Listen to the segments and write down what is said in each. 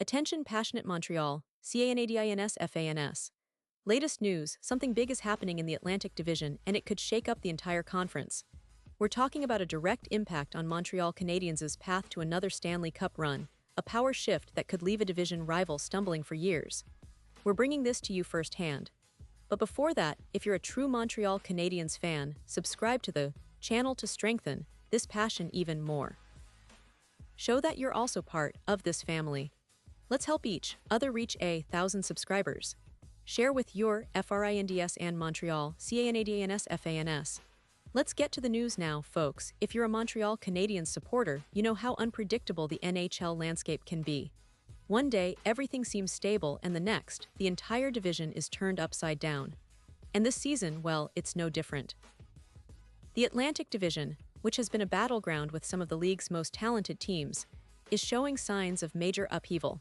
Attention passionate Montreal, Canadiens fans. Latest news, something big is happening in the Atlantic Division and it could shake up the entire conference. We're talking about a direct impact on Montreal Canadiens' path to another Stanley Cup run, a power shift that could leave a division rival stumbling for years. We're bringing this to you firsthand. But before that, if you're a true Montreal Canadiens fan, subscribe to the channel to strengthen this passion even more. Show that you're also part of this family. Let's help each other reach 1,000 subscribers. Share with your friends and Montreal Canadiens fans. Let's get to the news now, folks. If you're a Montreal Canadiens supporter, you know how unpredictable the NHL landscape can be. One day, everything seems stable, and the next, the entire division is turned upside down. And this season, well, it's no different. The Atlantic Division, which has been a battleground with some of the league's most talented teams, is showing signs of major upheaval.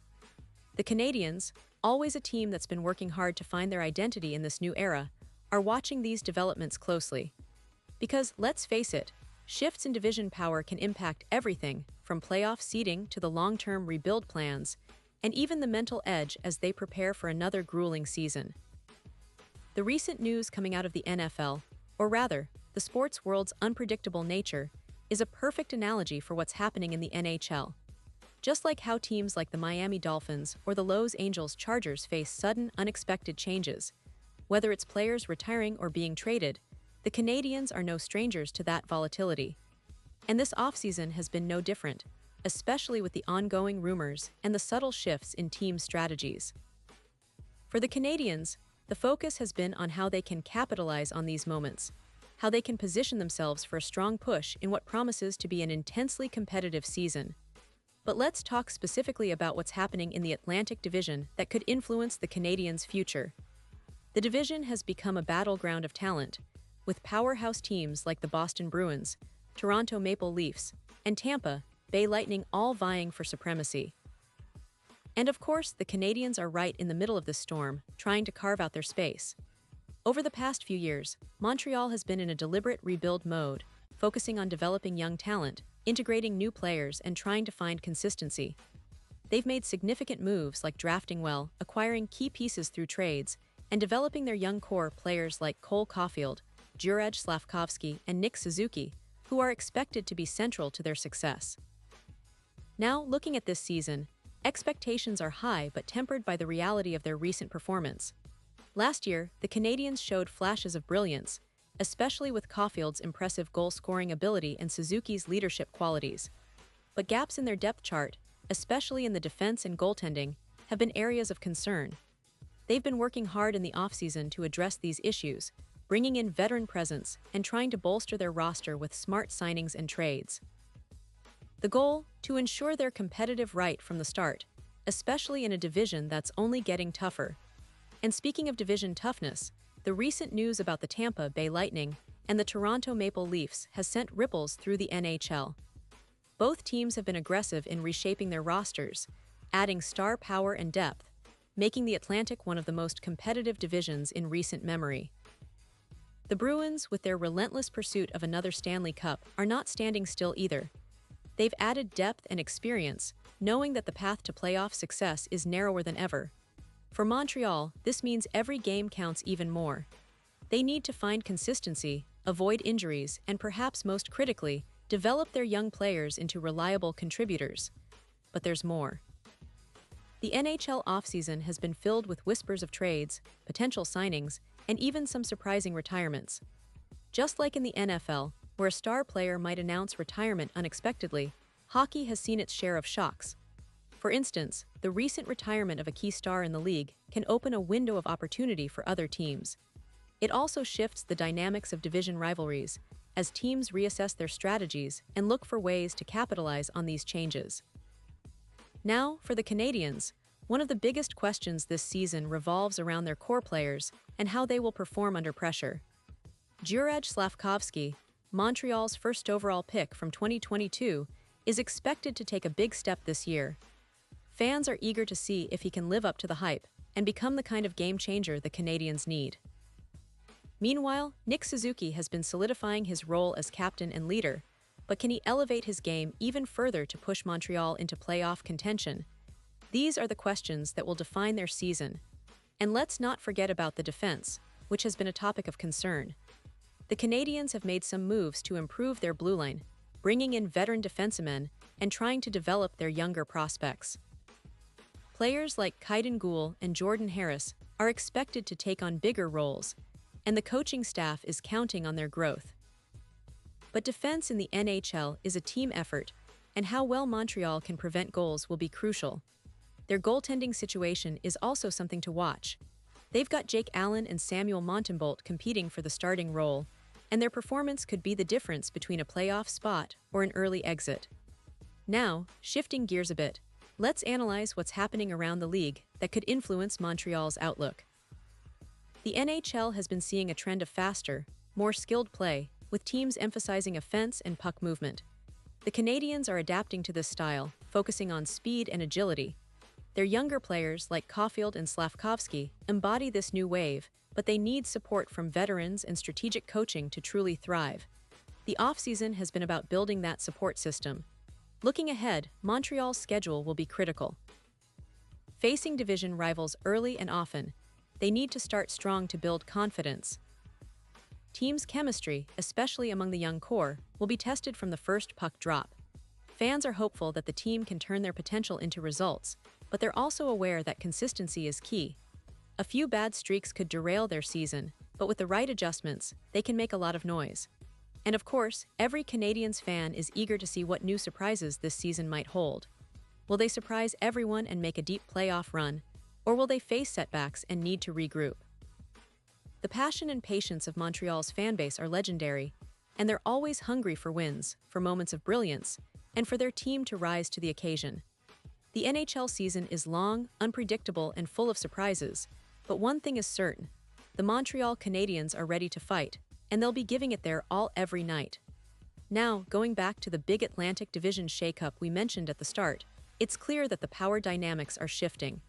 The Canadiens, always a team that's been working hard to find their identity in this new era, are watching these developments closely. Because, let's face it, shifts in division power can impact everything from playoff seeding to the long-term rebuild plans, and even the mental edge as they prepare for another grueling season. The recent news coming out of the NFL, or rather, the sports world's unpredictable nature, is a perfect analogy for what's happening in the NHL. Just like how teams like the Miami Dolphins or the Los Angeles Chargers face sudden, unexpected changes, whether it's players retiring or being traded, the Canadiens are no strangers to that volatility. And this offseason has been no different, especially with the ongoing rumors and the subtle shifts in team strategies. For the Canadiens, the focus has been on how they can capitalize on these moments, how they can position themselves for a strong push in what promises to be an intensely competitive season. But let's talk specifically about what's happening in the Atlantic Division that could influence the Canadiens' future. The division has become a battleground of talent, with powerhouse teams like the Boston Bruins, Toronto Maple Leafs, and Tampa Bay Lightning all vying for supremacy. And of course, the Canadiens are right in the middle of this storm, trying to carve out their space. Over the past few years, Montreal has been in a deliberate rebuild mode, focusing on developing young talent, integrating new players, and trying to find consistency. They've made significant moves like drafting well, acquiring key pieces through trades, and developing their young core players like Cole Caulfield, Juraj Slavkovsky, and Nick Suzuki, who are expected to be central to their success. Now, looking at this season, expectations are high but tempered by the reality of their recent performance. Last year, the Canadiens showed flashes of brilliance, especially with Caulfield's impressive goal-scoring ability and Suzuki's leadership qualities. But gaps in their depth chart, especially in the defense and goaltending, have been areas of concern. They've been working hard in the offseason to address these issues, bringing in veteran presence and trying to bolster their roster with smart signings and trades. The goal? To ensure they're competitive right from the start, especially in a division that's only getting tougher. And speaking of division toughness, the recent news about the Tampa Bay Lightning and the Toronto Maple Leafs has sent ripples through the NHL. Both teams have been aggressive in reshaping their rosters, adding star power and depth, making the Atlantic one of the most competitive divisions in recent memory. The Bruins, with their relentless pursuit of another Stanley Cup, are not standing still either. They've added depth and experience, knowing that the path to playoff success is narrower than ever. For Montreal, this means every game counts even more. They need to find consistency, avoid injuries, and perhaps most critically, develop their young players into reliable contributors. But there's more. The NHL offseason has been filled with whispers of trades, potential signings, and even some surprising retirements. Just like in the NFL, where a star player might announce retirement unexpectedly, hockey has seen its share of shocks. For instance, the recent retirement of a key star in the league can open a window of opportunity for other teams. It also shifts the dynamics of division rivalries, as teams reassess their strategies and look for ways to capitalize on these changes. Now, for the Canadiens, one of the biggest questions this season revolves around their core players and how they will perform under pressure. Juraj Slavkovsky, Montreal's first overall pick from 2022, is expected to take a big step this year. Fans are eager to see if he can live up to the hype and become the kind of game-changer the Canadiens need. Meanwhile, Nick Suzuki has been solidifying his role as captain and leader, but can he elevate his game even further to push Montreal into playoff contention? These are the questions that will define their season. And let's not forget about the defense, which has been a topic of concern. The Canadiens have made some moves to improve their blue line, bringing in veteran defensemen and trying to develop their younger prospects. Players like Kaiden Guhle and Jordan Harris are expected to take on bigger roles, and the coaching staff is counting on their growth. But defense in the NHL is a team effort, and how well Montreal can prevent goals will be crucial. Their goaltending situation is also something to watch. They've got Jake Allen and Samuel Montembeault competing for the starting role, and their performance could be the difference between a playoff spot or an early exit. Now, shifting gears a bit, let's analyze what's happening around the league that could influence Montreal's outlook. The NHL has been seeing a trend of faster, more skilled play, with teams emphasizing offense and puck movement. The Canadiens are adapting to this style, focusing on speed and agility. Their younger players, like Caulfield and Slafkovsky, embody this new wave, but they need support from veterans and strategic coaching to truly thrive. The offseason has been about building that support system. Looking ahead, Montreal's schedule will be critical. Facing division rivals early and often, they need to start strong to build confidence. Teams' chemistry, especially among the young core, will be tested from the first puck drop. Fans are hopeful that the team can turn their potential into results, but they're also aware that consistency is key. A few bad streaks could derail their season, but with the right adjustments, they can make a lot of noise. And of course, every Canadiens fan is eager to see what new surprises this season might hold. Will they surprise everyone and make a deep playoff run, or will they face setbacks and need to regroup? The passion and patience of Montreal's fanbase are legendary, and they're always hungry for wins, for moments of brilliance, and for their team to rise to the occasion. The NHL season is long, unpredictable, and full of surprises, but one thing is certain: the Montreal Canadiens are ready to fight, and they'll be giving it their all every night. Now, going back to the big Atlantic Division shakeup we mentioned at the start, it's clear that the power dynamics are shifting.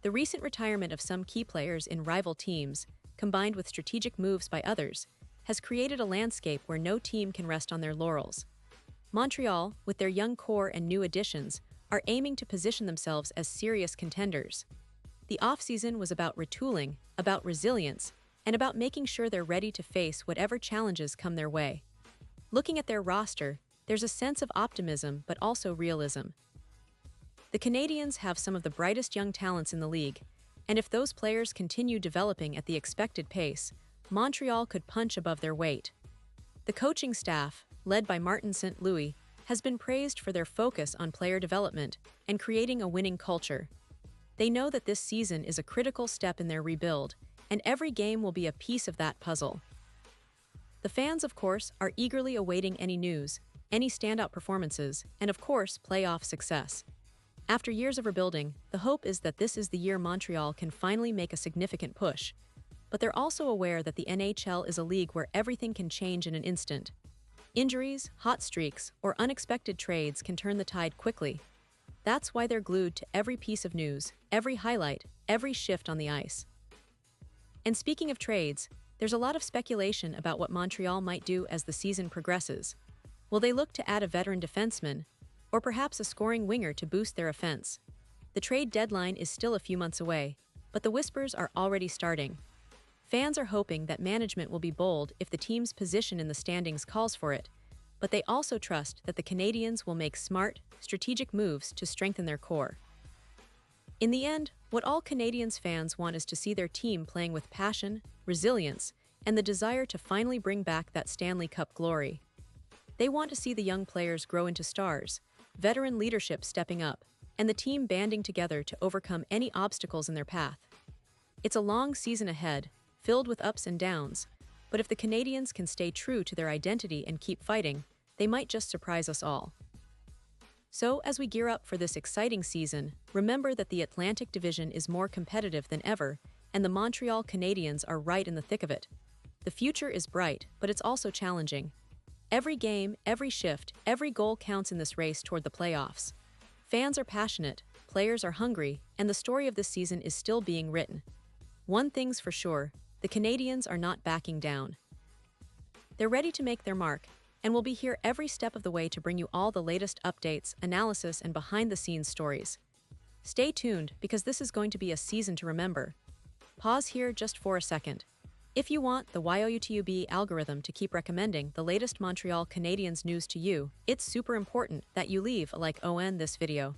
The recent retirement of some key players in rival teams, combined with strategic moves by others, has created a landscape where no team can rest on their laurels. Montreal, with their young core and new additions, are aiming to position themselves as serious contenders. The offseason was about retooling, about resilience, and about making sure they're ready to face whatever challenges come their way. Looking at their roster, there's a sense of optimism but also realism. The Canadiens have some of the brightest young talents in the league, and if those players continue developing at the expected pace, Montreal could punch above their weight. The coaching staff, led by Martin St. Louis, has been praised for their focus on player development and creating a winning culture. They know that this season is a critical step in their rebuild, and every game will be a piece of that puzzle. The fans, of course, are eagerly awaiting any news, any standout performances, and of course, playoff success. After years of rebuilding, the hope is that this is the year Montreal can finally make a significant push. But they're also aware that the NHL is a league where everything can change in an instant. Injuries, hot streaks, or unexpected trades can turn the tide quickly. That's why they're glued to every piece of news, every highlight, every shift on the ice. And speaking of trades, there's a lot of speculation about what Montreal might do as the season progresses. Will they look to add a veteran defenseman, or perhaps a scoring winger to boost their offense? The trade deadline is still a few months away, but the whispers are already starting. Fans are hoping that management will be bold if the team's position in the standings calls for it, but they also trust that the Canadiens will make smart, strategic moves to strengthen their core. In the end, what all Canadiens fans want is to see their team playing with passion, resilience, and the desire to finally bring back that Stanley Cup glory. They want to see the young players grow into stars, veteran leadership stepping up, and the team banding together to overcome any obstacles in their path. It's a long season ahead, filled with ups and downs, but if the Canadiens can stay true to their identity and keep fighting, they might just surprise us all. So, as we gear up for this exciting season, remember that the Atlantic Division is more competitive than ever, and the Montreal Canadiens are right in the thick of it. The future is bright, but it's also challenging. Every game, every shift, every goal counts in this race toward the playoffs. Fans are passionate, players are hungry, and the story of this season is still being written. One thing's for sure: the Canadiens are not backing down. They're ready to make their mark, and we'll be here every step of the way to bring you all the latest updates, analysis, and behind-the-scenes stories. Stay tuned because this is going to be a season to remember. Pause here just for a second. If you want the YOUTUB algorithm to keep recommending the latest Montreal Canadiens news to you, it's super important that you leave a like on this video.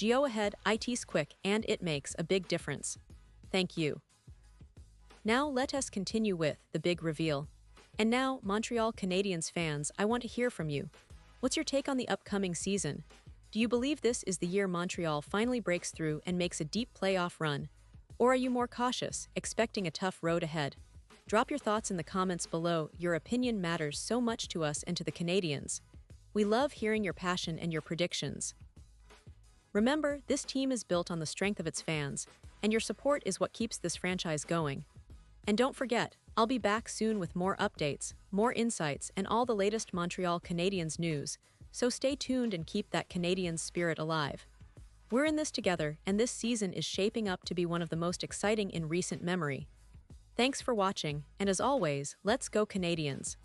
Go ahead, it's quick and it makes a big difference. Thank you. Now let us continue with the big reveal. And now, Montreal Canadiens fans, I want to hear from you. What's your take on the upcoming season? Do you believe this is the year Montreal finally breaks through and makes a deep playoff run? Or are you more cautious, expecting a tough road ahead? Drop your thoughts in the comments below. Your opinion matters so much to us and to the Canadiens. We love hearing your passion and your predictions. Remember, this team is built on the strength of its fans, and your support is what keeps this franchise going. And don't forget, I'll be back soon with more updates, more insights, and all the latest Montreal Canadiens news, so stay tuned and keep that Canadiens spirit alive. We're in this together, and this season is shaping up to be one of the most exciting in recent memory. Thanks for watching, and as always, let's go Canadiens!